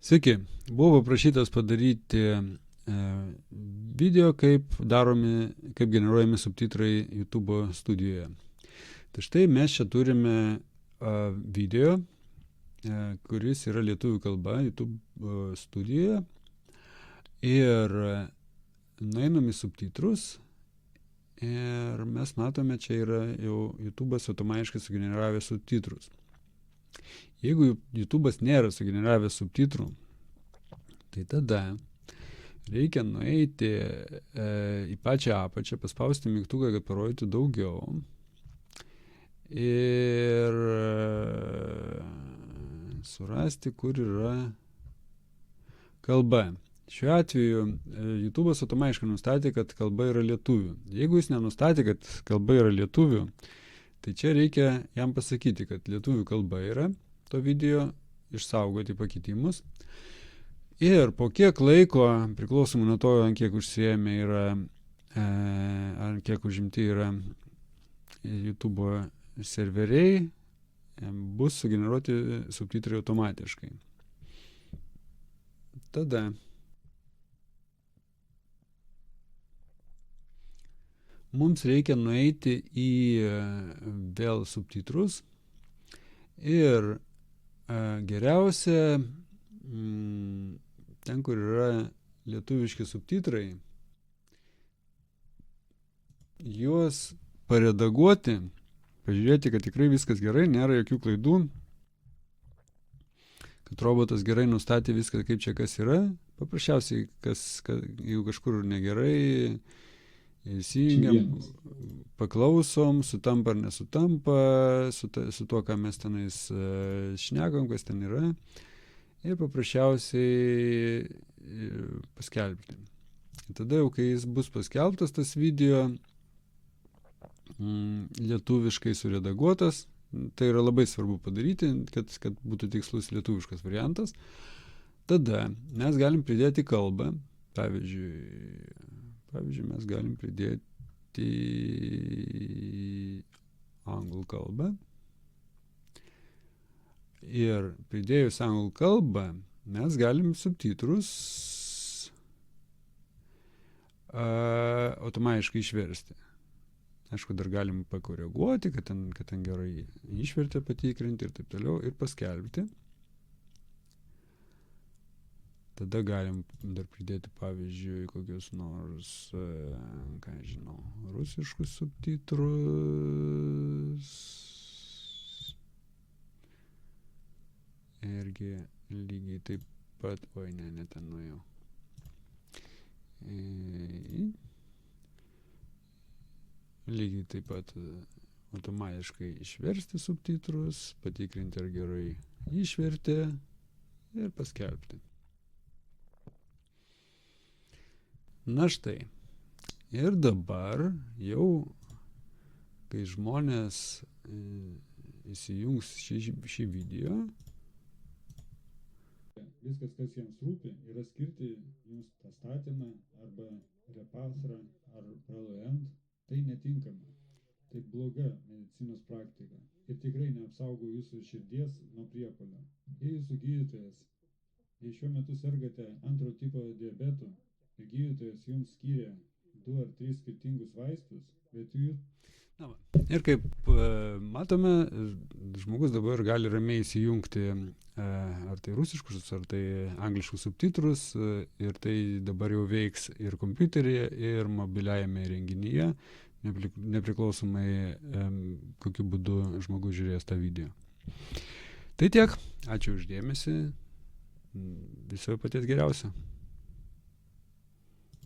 Sveiki, buvo paprašytas padaryti video, kaip generuojami subtitrai YouTube studijoje. Tai štai mes čia turime video, kuris yra lietuvių kalba YouTube studijoje. Ir nueinam į subtitrus ir mes matome, čia yra jau YouTube'as automatiškai sugeneravęs subtitrus. Jeigu YouTube'as nėra sugeneravęs subtitrų, tai tada reikia nueiti į pačią apačią, paspausti mygtuką, kad parodytų daugiau. Ir surasti, kur yra kalba. Šiuo atveju YouTube'as automatiškai nustatė, kad kalba yra lietuvių. Jeigu jis nenustatė, kad kalba yra lietuvių, tai čia reikia jam pasakyti, kad lietuvių kalba yra to video, išsaugoti pakitimus. Ir po kiek laiko, priklausomai nuo to, ant kiek užsiėmė yra, ant kiek užimti yra YouTube serveriai, bus sugeneruoti subtitrai automatiškai. Tada mums reikia nueiti į vėl subtitrus ir geriausia ten, kur yra lietuviški subtitrai, juos paredaguoti, pažiūrėti, kad tikrai viskas gerai, nėra jokių klaidų, kad robotas gerai nustatė viską, kaip čia kas yra. Paprasčiausiai, jeigu kažkur negerai, įsijungiam, paklausom, sutampa ar nesutampa, su tuo, ką mes tenais šnekam, kas ten yra, ir paprasčiausiai paskelbti. Tada jau, kai jis bus paskelbtas, tas video lietuviškai suredaguotas, tai yra labai svarbu padaryti, kad būtų tikslus lietuviškas variantas, tada mes galim pridėti kalbą, pavyzdžiui, mes galim pridėti anglų kalbą. Ir pridėjus anglų kalbą, mes galim subtitrus automatiškai išversti. Aišku, dar galim pakoreguoti, kad ten gerai išvertę patikrinti ir taip toliau, ir paskelbti. Tada galim dar pridėti, pavyzdžiui, kokius nors, rusiškus subtitrus. Irgi lygiai taip pat, ne ten nuėjau. Lygiai taip pat automatiškai išversti subtitrus, patikrinti, ar gerai išvertė ir paskelbti. Na štai. Ir dabar jau, kai žmonės įsijungs šį video, viskas, kas jiems rūpi, yra skirti jums tą statyną arba repassrą ar praloend. Tai netinkama. Tai bloga medicinos praktika. Ir tikrai neapsaugo jūsų širdies nuo priepuolio. Jei jūsų gydytojas, jei šiuo metu sergate antro tipo diabetu, ir gydytojas jums skyrė 2 ar 3 skirtingus vaistus, bet jų... Ir kaip matome, žmogus dabar gali ramiai įsijungti ar tai rusiškus, ar tai angliškus subtitrus, ir tai dabar jau veiks ir kompiuteryje, ir mobiliajame įrenginyje, nepriklausomai kokiu būdu žmogus žiūrės tą video. Tai tiek, ačiū už dėmesį, viso paties geriausio.